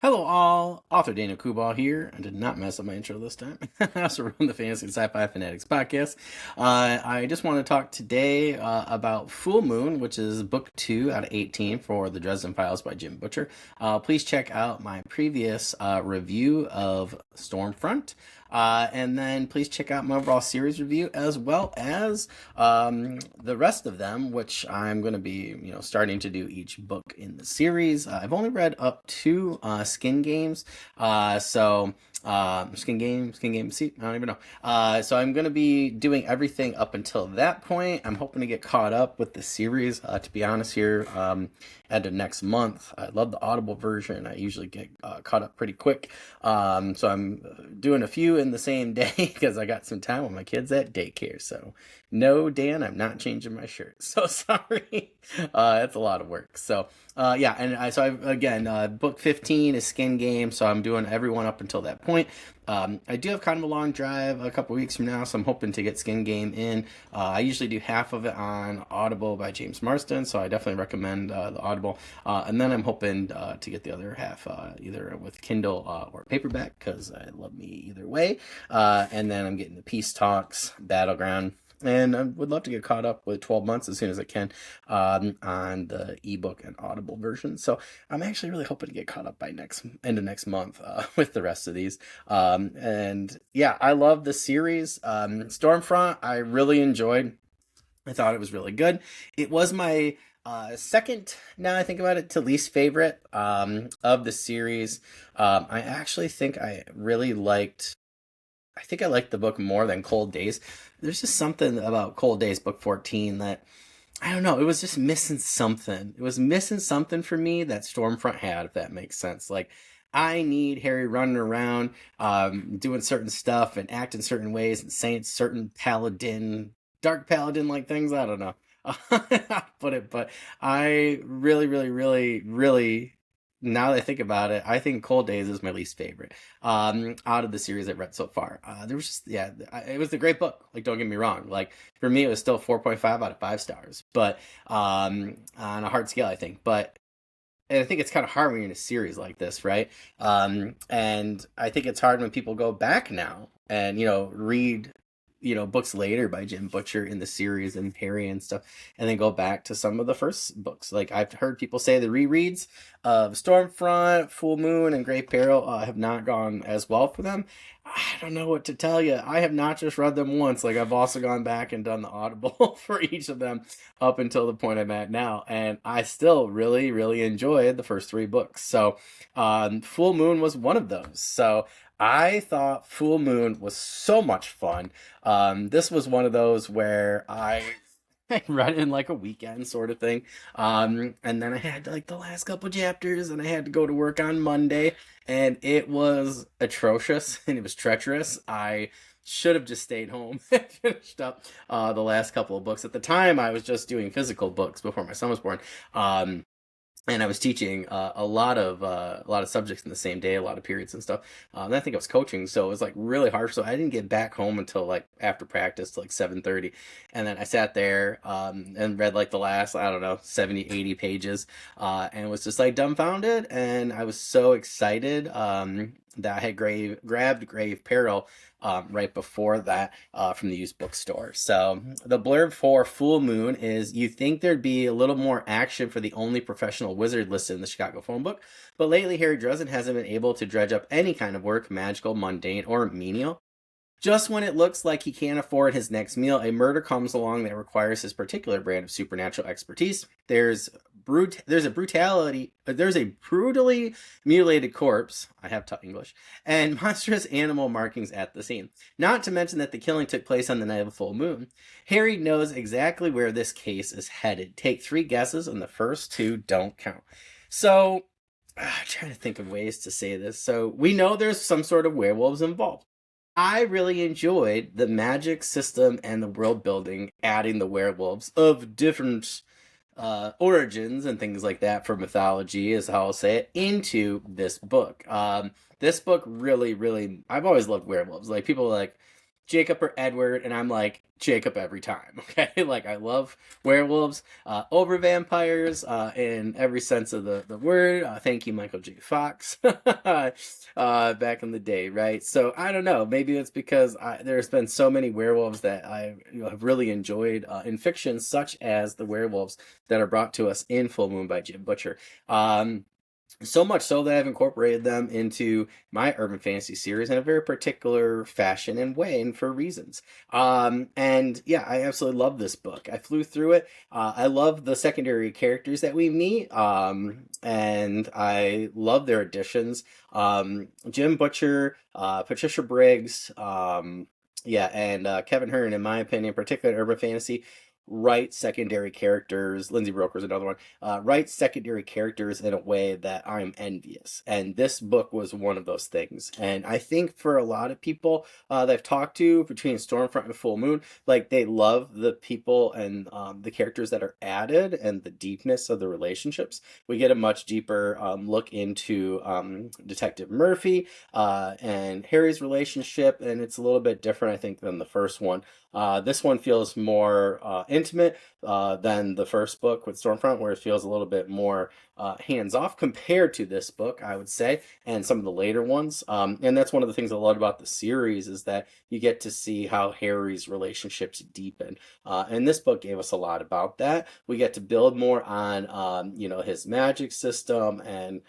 Hello all, author Daniel Coolbaugh here. I did not mess up my intro this time. I also run the Fantasy and Sci-Fi Fanatics podcast. I just want to talk today about Full Moon, which is book 2 out of 18 for the Dresden Files by Jim Butcher. Please check out my previous review of Stormfront. And then please check out my overall series review as well as the rest of them, which I'm going to be, starting to do each book in the series. I've only read up to Skin Games, Skin Game. See, I don't even know. So I'm going to be doing everything up until that point. I'm hoping to get caught up with the series. To be honest, here at the next month. I love the Audible version. I usually get caught up pretty quick. So I'm doing a few in the same day because I got some time with my kids at daycare. So no, Dan, I'm not changing my shirt. So sorry. That's a lot of work. So yeah, and again, book 15 is Skin Game, so I'm doing everyone up until that point. I do have kind of a long drive a couple weeks from now, so I'm hoping to get Skin Game in. I usually do half of it on Audible by James Marsden, so I definitely recommend the Audible. And then I'm hoping to get the other half either with Kindle or paperback, because I love me either way. And then I'm getting the Peace Talks, Battleground. And I would love to get caught up with 12 months as soon as I can on the ebook and Audible version. So I'm actually really hoping to get caught up by end of next month with the rest of these. And yeah, I love the series. Stormfront, I really enjoyed. I thought it was really good. It was my second, now I think about it, to least favorite of the series. I actually think I really liked I liked the book more than Cold Days. There's just something about Cold Days, book 14, that I don't know. It was just missing something. It was missing something for me that Stormfront had, if that makes sense. Like, I need Harry running around, doing certain stuff and acting certain ways and saying certain paladin, dark paladin like things. I don't know. Put it, but I really, really, really, really, now that I think about it, I think Cold Days is my least favorite out of the series I've read so far. There was just, yeah, it was a great book. Like, don't get me wrong. Like, for me, it was still 4.5 out of 5 stars, but on a hard scale, I think. But and I think it's kind of hard when you're in a series like this, right? And I think it's hard when people go back now and, read, books later by Jim Butcher in the series and Harry and stuff, and then go back to some of the first books. Like, I've heard people say the rereads of Stormfront, Full Moon, and Grey Peril have not gone as well for them. I don't know what to tell you. I have not just read them once. Like, I've also gone back and done the Audible for each of them up until the point I'm at now, and I still really, really enjoyed the first 3 books. So, Full Moon was one of those. So, I thought Full Moon was so much fun. This was one of those where I read it in like a weekend sort of thing. And then I had like the last couple chapters and I had to go to work on Monday, and it was atrocious and it was treacherous. I should have just stayed home and finished up the last couple of books. At the time, I was just doing physical books before my son was born. And I was teaching a lot of subjects in the same day, a lot of periods and stuff. And I think I was coaching, so it was like really hard. So I didn't get back home until like after practice, like 7:30, and then I sat there and read like the last, I don't know, 70, 80 pages, and was just like dumbfounded. And I was so excited that I had grabbed Grave Peril right before that from the used bookstore. So the blurb for Full Moon is: you think there'd be a little more action for the only professional wizard listed in the Chicago phone book, but lately Harry Dresden hasn't been able to dredge up any kind of work, magical, mundane, or menial. Just when it looks like he can't afford his next meal, a murder comes along that requires his particular brand of supernatural expertise. There's a brutally mutilated corpse. I have taught English, and monstrous animal markings at the scene. Not to mention that the killing took place on the night of a full moon. Harry knows exactly where this case is headed. Take 3 guesses, and the first 2 don't count. So, I'm trying to think of ways to say this. So we know there's some sort of werewolves involved. I really enjoyed the magic system and the world building, adding the werewolves of different origins and things like that for mythology, is how I'll say it, into this book. This book really, really, I've always loved werewolves. Like, people like, Jacob or Edward, and I'm like Jacob every time. Okay, like I love werewolves over vampires in every sense of the word. Thank you, Michael J. Fox, back in the day, right? So I don't know. Maybe it's because there's been so many werewolves that I have really enjoyed in fiction, such as the werewolves that are brought to us in Full Moon by Jim Butcher. So much so that I've incorporated them into my urban fantasy series in a very particular fashion and way, and for reasons. And yeah, I absolutely love this book. I flew through it. I love the secondary characters that we meet, and I love their additions. Jim Butcher, Patricia Briggs, yeah, and Kevin Hearn, in my opinion, particularly in urban fantasy, write secondary characters. Lindsay Broker's another one, write secondary characters in a way that I'm envious. And this book was one of those things. And I think for a lot of people that I've talked to between Stormfront and Full Moon, like they love the people and the characters that are added and the deepness of the relationships. We get a much deeper look into Detective Murphy and Harry's relationship, and it's a little bit different, I think, than the first one. This one feels more intimate than the first book with Stormfront, where it feels a little bit more hands off compared to this book, I would say, and some of the later ones. And that's one of the things I love about the series is that you get to see how Harry's relationships deepen. And this book gave us a lot about that. We get to build more on, his magic system and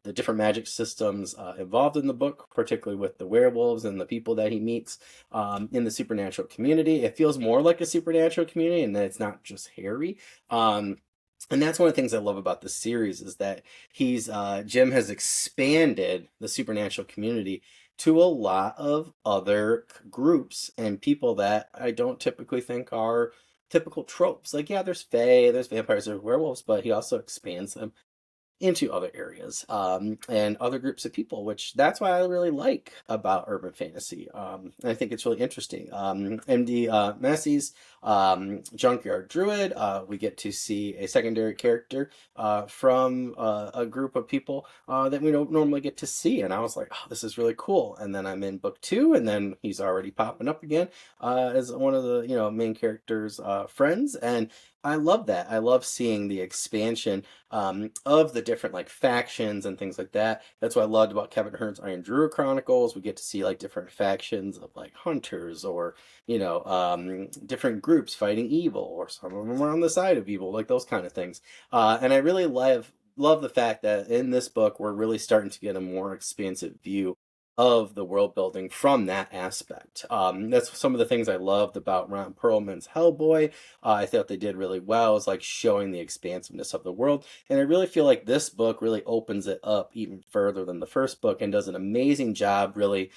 the different magic systems involved in the book, particularly with the werewolves and the people that he meets in the supernatural community. It feels more like a supernatural community, and that it's not just Harry. And that's one of the things I love about the series is that Jim has expanded the supernatural community to a lot of other groups and people that I don't typically think are typical tropes. Like, yeah, there's fae, there's vampires, there's werewolves, but he also expands them into other areas and other groups of people, which that's why I really like about urban fantasy. And I think it's really interesting. MD Massey's Junkyard Druid, we get to see a secondary character from a group of people that we don't normally get to see. And I was like, oh, this is really cool. And then I'm in book two, and then he's already popping up again as one of the main characters' friends. And I love that. I love seeing the expansion of the different like factions and things like that. That's what I loved about Kevin Hearn's Iron Druid Chronicles. We get to see like different factions of like hunters or different groups fighting evil, or some of them are on the side of evil, like those kind of things. And I really love the fact that in this book we're really starting to get a more expansive view of the world building from that aspect. That's some of the things I loved about Ron Perlman's Hellboy. I thought they did really well, is like showing the expansiveness of the world. And I really feel like this book really opens it up even further than the first book and does an amazing job really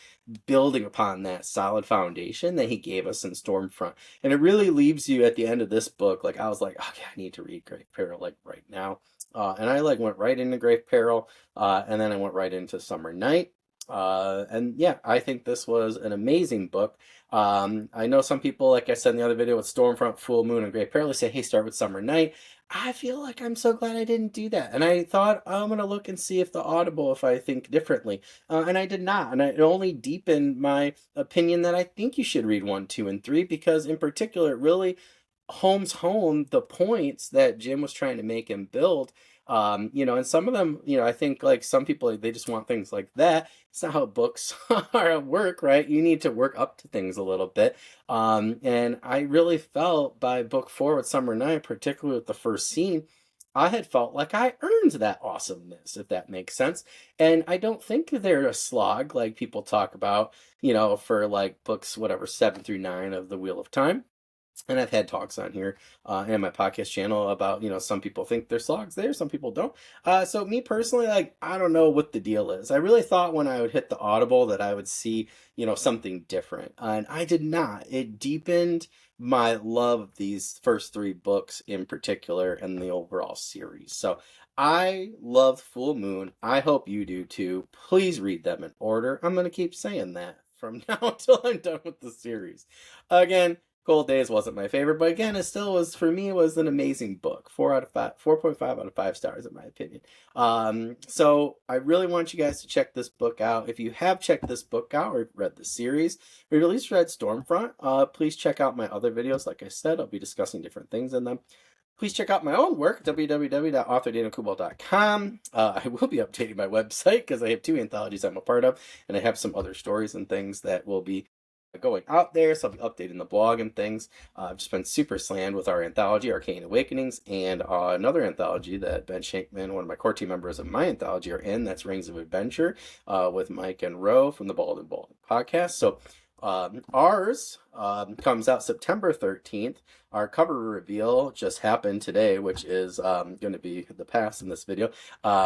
building upon that solid foundation that he gave us in Stormfront. And it really leaves you at the end of this book, like I was like, okay, I need to read Grave Peril like right now. And I like went right into Grave Peril, and then I went right into Summer Night. And yeah, I think this was an amazing book. I know some people, like I said in the other video with Stormfront, Full Moon, and Great Peril, say, hey, start with Summer Night. I feel like I'm so glad I didn't do that. And I thought, I'm going to look and see if the Audible, if I think differently. And I did not. And it only deepened my opinion that I think you should read 1, 2, and 3, because in particular, it really homes home the points that Jim was trying to make and build. And some of them, I think like some people, they just want things like that. It's not how books are at work, right? You need to work up to things a little bit. And I really felt by book 4 with Summer Night, particularly with the first scene, I had felt like I earned that awesomeness, if that makes sense. And I don't think they're a slog like people talk about, for like books, whatever, 7 through 9 of the Wheel of Time. And I've had talks on here and my podcast channel about, some people think there's slogs there, some people don't. So me personally, like, I don't know what the deal is. I really thought when I would hit the Audible that I would see, something different. And I did not. It deepened my love of these first 3 books in particular and the overall series. So I love Full Moon. I hope you do too. Please read them in order. I'm going to keep saying that from now until I'm done with the series. Again, Gold Days wasn't my favorite, but again, it still was, for me, it was an amazing book. 4.5 out of 5 stars in my opinion. So I really want you guys to check this book out. If you have checked this book out or read the series, or at least read Stormfront, please check out my other videos. Like I said, I'll be discussing different things in them. Please check out my own work, www.authordanielcoolbaugh.com. I will be updating my website because I have 2 anthologies I'm a part of, and I have some other stories and things that will be going out there, so I'll be updating the blog and things. I've just been super slammed with our anthology, Arcane Awakenings, and another anthology that Ben Shankman, one of my core team members of my anthology, are in. That's Rings of Adventure with Mike and Ro from the Bald and Bald podcast. So ours comes out September 13th. Our cover reveal just happened today, which is going to be the past in this video,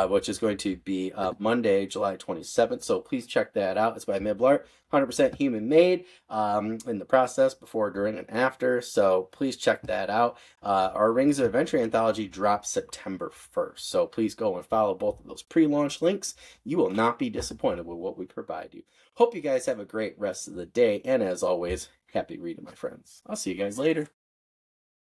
which is going to be Monday, July 27th. So please check that out. It's by Miblart, 100% human made in the process, before, during, and after. So please check that out. Our Rings of Adventure anthology drops September 1st. So please go and follow both of those pre-launch links. You will not be disappointed with what we provide you. Hope you guys have a great rest of the day. And as always, happy reading, my friends. I'll see you guys later.